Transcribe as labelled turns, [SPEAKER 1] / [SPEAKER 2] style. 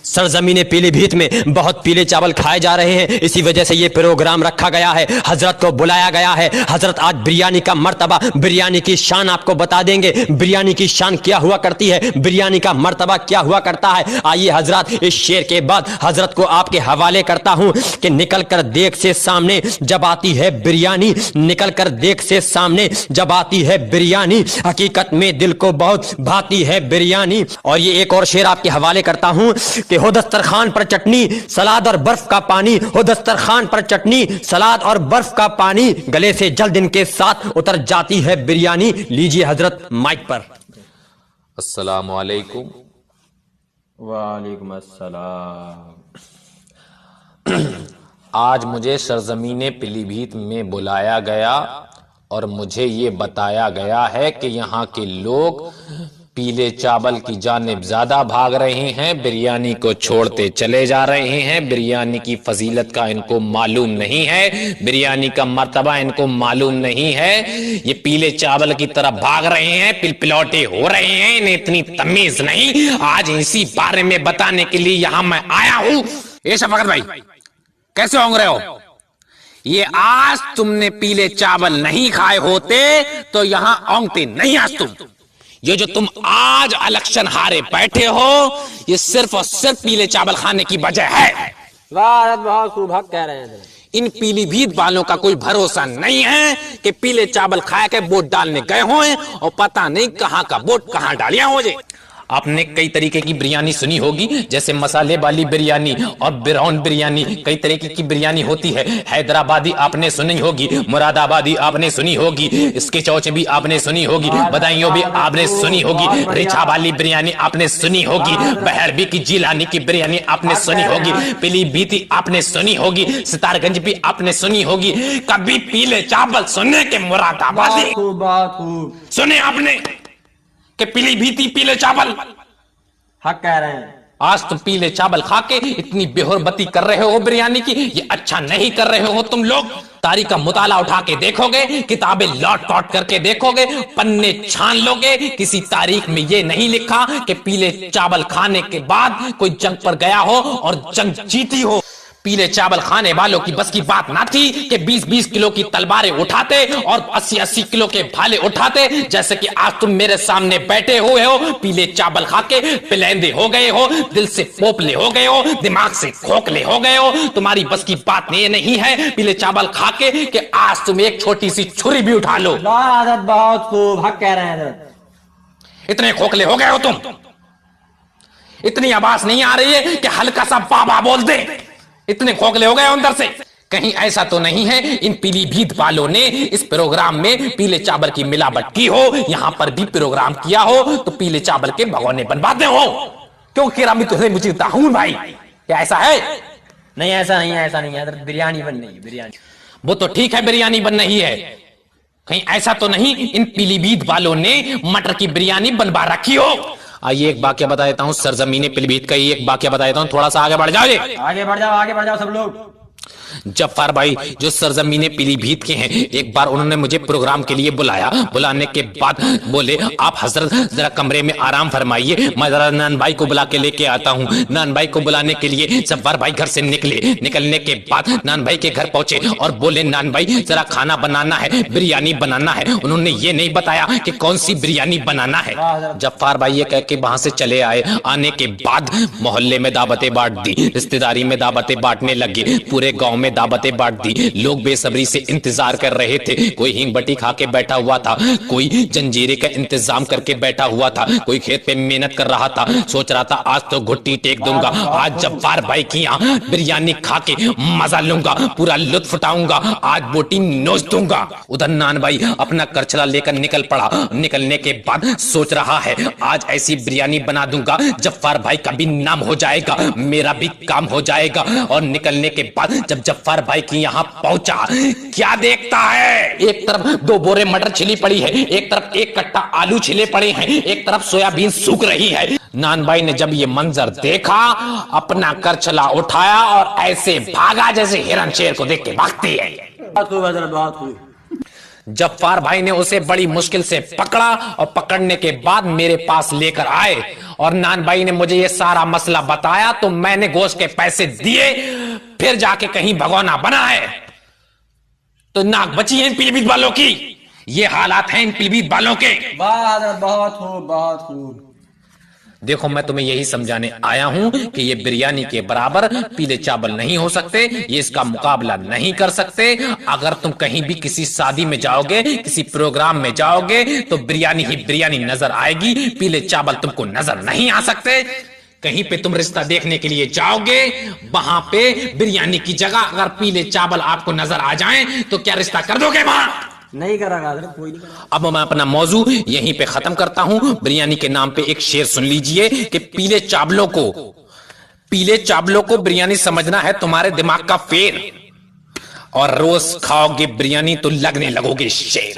[SPEAKER 1] سرزمین پیلی بھیت میں بہت پیلے چاول کھائے جا رہے ہیں، اسی وجہ سے یہ پروگرام رکھا گیا ہے، حضرت کو بلایا گیا ہے۔ حضرت آج بریانی کا مرتبہ، بریانی کی شان آپ کو بتا دیں گے، بریانی کی شان کیا ہوا کرتی ہے، بریانی کا مرتبہ کیا ہوا کرتا ہے۔ آئیے حضرات، اس شعر کے بعد حضرت کو آپ کے حوالے کرتا ہوں کہ نکل کر دیکھ سے سامنے جب آتی ہے بریانی، نکل کر دیکھ سے سامنے جب آتی ہے بریانی، حقیقت میں دل کو بہت بھاتی ہے بریانی۔ اور یہ ایک اور شعر آپ کے حوالے کرتا ہوں کہ ہو دسترخوان پر چٹنی سلاد اور برف کا پانی، ہو دسترخوان پر چٹنی سلاد اور برف کا پانی، گلے سے جلد ان کے ساتھ اتر جاتی ہے بریانی۔ لیجیے حضرت مائک پر۔
[SPEAKER 2] السلام علیکم۔
[SPEAKER 1] وعلیکم السلام۔
[SPEAKER 2] آج مجھے سرزمین پیلی بھیت میں بلایا گیا اور مجھے یہ بتایا گیا ہے کہ یہاں کے لوگ پیلے چاول کی جانب زیادہ بھاگ رہے ہیں، بریانی کو چھوڑتے چلے جا رہے ہیں، بریانی کی فضیلت کا ان کو معلوم نہیں ہے، بریانی کا مرتبہ ان کو معلوم نہیں ہے، یہ پیلے چاول کی طرف بھاگ رہے ہیں، پلپلوٹے ہو رہے ہیں، انہیں اتنی تمیز نہیں۔ آج اسی بارے میں بتانے کے لیے یہاں میں آیا ہوں۔ اے شفقت بھائی، کیسے ہونگ رہے ہو؟ یہ آج تم نے پیلے چاول نہیں کھائے ہوتے تو یہاں اونگتے نہیں آج تم۔ یہ جو تم آج الیکشن ہارے بیٹھے ہو، یہ صرف اور صرف پیلے چاول کھانے کی وجہ ہے۔
[SPEAKER 1] بہت خوب حق کہہ رہے ہیں۔
[SPEAKER 2] ان پیلی بھیت والوں کا کوئی بھروسہ نہیں ہے کہ پیلے چاول کھا کے ووٹ ڈالنے گئے ہوئے اور پتہ نہیں کہاں کا ووٹ کہاں ڈالیا ہو جائے۔ آپ نے کئی طریقے کی بریانی سنی ہوگی، جیسے مسالے والی بریانی اور براؤن بریانی، کئی طریقے کی بریانی ہوتی ہے۔ حیدرآبادی آپ نے سنی ہوگی، مراد آبادی آپ نے سنی ہوگی، اس کے چوچے بھی آپ نے سنی ہوگی، بدائیوں بھی آپ نے سنی ہوگی، ریچھا والی بریانی آپ نے سنی ہوگی، بہربی کی جیلانی کی بریانی آپ نے سنی ہوگی، پیلی بھیتی آپ نے سنی ہوگی، ستار گنج بھی آپ نے سنی ہوگی۔ کبھی پیلے چاول سننے کے مراد آبادی سنے آپ نے کہ پیلی بھیتی پیلے چاول؟
[SPEAKER 1] حق کہہ رہے ہیں۔
[SPEAKER 2] آج تم پیلے چاول کھا کے اتنی بے حرمتی کر رہے ہو بریانی کی، یہ اچھا نہیں کر رہے ہو تم لوگ۔ تاریخ کا مطالعہ اٹھا کے دیکھو گے، کتابیں لوٹ پوٹ کر کے دیکھو گے، پنے چھان لو گے، کسی تاریخ میں یہ نہیں لکھا کہ پیلے چاول کھانے کے بعد کوئی جنگ پر گیا ہو اور جنگ جیتی ہو۔ پیلے چاول کھانے والوں کی بس کی بات نہ تھی کہ 20-20 کلو کی تلواریں اٹھاتے اور 80-80 کلو کے بھالے اٹھاتے، جیسے کہ آج تم میرے سامنے بیٹھے ہوئے ہو، پیلے چاول کھا کے پلندے ہو گئے ہو، دل سے پوپلے ہو گئے ہو، دماغ سے کھوکھلے ہو گئے ہو۔ تمہاری بس کی بات یہ نہیں ہے پیلے چاول کھا کے کہ آج تم ایک چھوٹی سی چھری بھی اٹھا لو۔
[SPEAKER 1] بہت خوب حق کہہ رہے ہیں حضرت۔
[SPEAKER 2] اتنے کھوکھلے ہو گئے ہو تم، اتنی آواز نہیں آ رہی ہے کہ ہلکا سا بابا بول دے، اتنے کھوکھلے ہو گئے اندر سے۔ کہیں ایسا تو نہیں ہے ان پیلی بھیت والوں نے اس پروگرام میں پیلے چاول کی ملاوٹ کی ہو، یہاں پر بھی پروگرام کیا ہو تو پیلے چاول کے بھگونے بنواتے ہو؟ کیوں کرامی تمہیں مجھے داؤں بھائی، کیا ایسا ہے؟
[SPEAKER 1] نہیں ایسا نہیں ہے، ایسا نہیں ہے حضرت، بریانی بن رہی ہے بریانی۔
[SPEAKER 2] وہ تو ٹھیک ہے بریانی بن رہی ہے، کہیں ایسا تو نہیں ان پیلی بھیت والوں نے مٹر کی بریانی بنوا رکھی ہو؟ آئیے ایک واقعہ بتا دیتا ہوں، سرزمین پیلی بھیت کا ایک واقعہ بتا دیتا ہوں، تھوڑا سا آگے بڑھ جاؤ جی،
[SPEAKER 1] آگے بڑھ جاؤ، آگے بڑھ جاؤ سب لوگ۔
[SPEAKER 2] جفار بھائی جو سرزمین پیلی بھیت کے ہیں، ایک بار انہوں نے مجھے پروگرام کے لیے بلایا، بلانے کے بعد بولے آپ حضرت ذرا کمرے میں آرام فرمائیے، میں ذرا نان بھائی کو بلا کے لے کے آتا ہوں۔ نان بھائی کو بلانے کے لیے جفار بھائی گھر سے نکلے، نکلنے کے بعد نان بھائی کے گھر پہنچے اور بولے نان بھائی ذرا کھانا بنانا ہے، بریانی بنانا ہے۔ انہوں نے یہ نہیں بتایا کہ کون سی بریانی بنانا ہے۔ جفار بھائی یہ کہہ کے وہاں سے چلے آئے، آنے کے بعد محلے میں دعوتیں بانٹ دی، رشتہ داری میں دعوتیں بانٹنے لگے، پورے گاؤں میں دعوتیں بانٹ دی۔ لوگ بے صبری سے انتظار کر رہے تھے، کوئی ہینگ بٹی کھا کے بیٹھا ہوا تھا، کوئی جنجیرے کا انتظام کر کے بیٹھا ہوا تھا، کوئی کھیت پہ محنت کر رہا تھا، سوچ رہا تھا آج تو گھٹی ٹیک دوں گا، آج جفار بھائی کی یہاں بریانی کھا کے مزہ لوں گا، پورا لطف اٹھاؤں گا، آج بوٹی نوچ دوں گا۔ ادھر نان بھائی اپنا کرچلا لے کر نکل پڑا، نکلنے کے بعد سوچ رہا ہے آج ایسی بریانی بنا دوں گا جفار بھائی کا بھی نام ہو جائے گا، میرا بھی کام ہو جائے گا۔ اور نکلنے کے بعد جب جفار بھائی کی یہاں پہنچا، کیا دیکھتا ہے؟ ایک طرف 2 بورے مٹر چھلی پڑی ہے، ایک طرف 1 کٹا آلو چھلے پڑے ہیں، ایک طرف سویابین سوکھ رہی ہے۔ نان بھائی نے جب یہ منظر دیکھا، اپنا کرچلا اٹھایا اور ایسے بھاگا جیسے ہرن شیر کو دیکھ کے بھاگتی ہے۔
[SPEAKER 1] بہت خوب حضرت، بہت خوب۔
[SPEAKER 2] جفار بھائی نے اسے بڑی مشکل سے پکڑا اور پکڑنے کے بعد میرے پاس لے کر آئے اور نان بھائی نے مجھے یہ سارا مسئلہ بتایا تو میں نے گوشت کے پیسے دیے، پھر جا کے کہیں بھگونا بنا ہے۔ تو ناک بچی ہیں ان پیلی بھیت والوں کی، یہ حالات ہیں ان پیلی بھیت والوں کے۔
[SPEAKER 3] واہ حضرت، بہت خوب بہت خوب۔
[SPEAKER 2] دیکھو میں تمہیں یہی سمجھانے آیا ہوں کہ یہ بریانی کے برابر پیلے چاول نہیں ہو سکتے، یہ اس کا مقابلہ نہیں کر سکتے۔ اگر تم کہیں بھی کسی شادی میں جاؤ گے، کسی پروگرام میں جاؤ گے تو بریانی ہی بریانی نظر آئے گی، پیلے چاول تم کو نظر نہیں آ سکتے۔ کہیں پہ تم رشتہ دیکھنے کے لیے جاؤ گے، وہاں پہ بریانی کی جگہ اگر پیلے چاول آپ کو نظر آ جائیں تو کیا رشتہ کر دو گے وہاں؟
[SPEAKER 3] نہیں کرا گا حضرت، کوئی نہیں کرا۔
[SPEAKER 2] اب میں اپنا موضوع یہیں پہ ختم کرتا ہوں۔ بریانی کے نام پہ ایک شعر سن لیجئے کہ پیلے چاولوں کو بریانی سمجھنا ہے تمہارے دماغ کا فیر، اور روز کھاؤ گے بریانی تو لگنے لگو گے شیر۔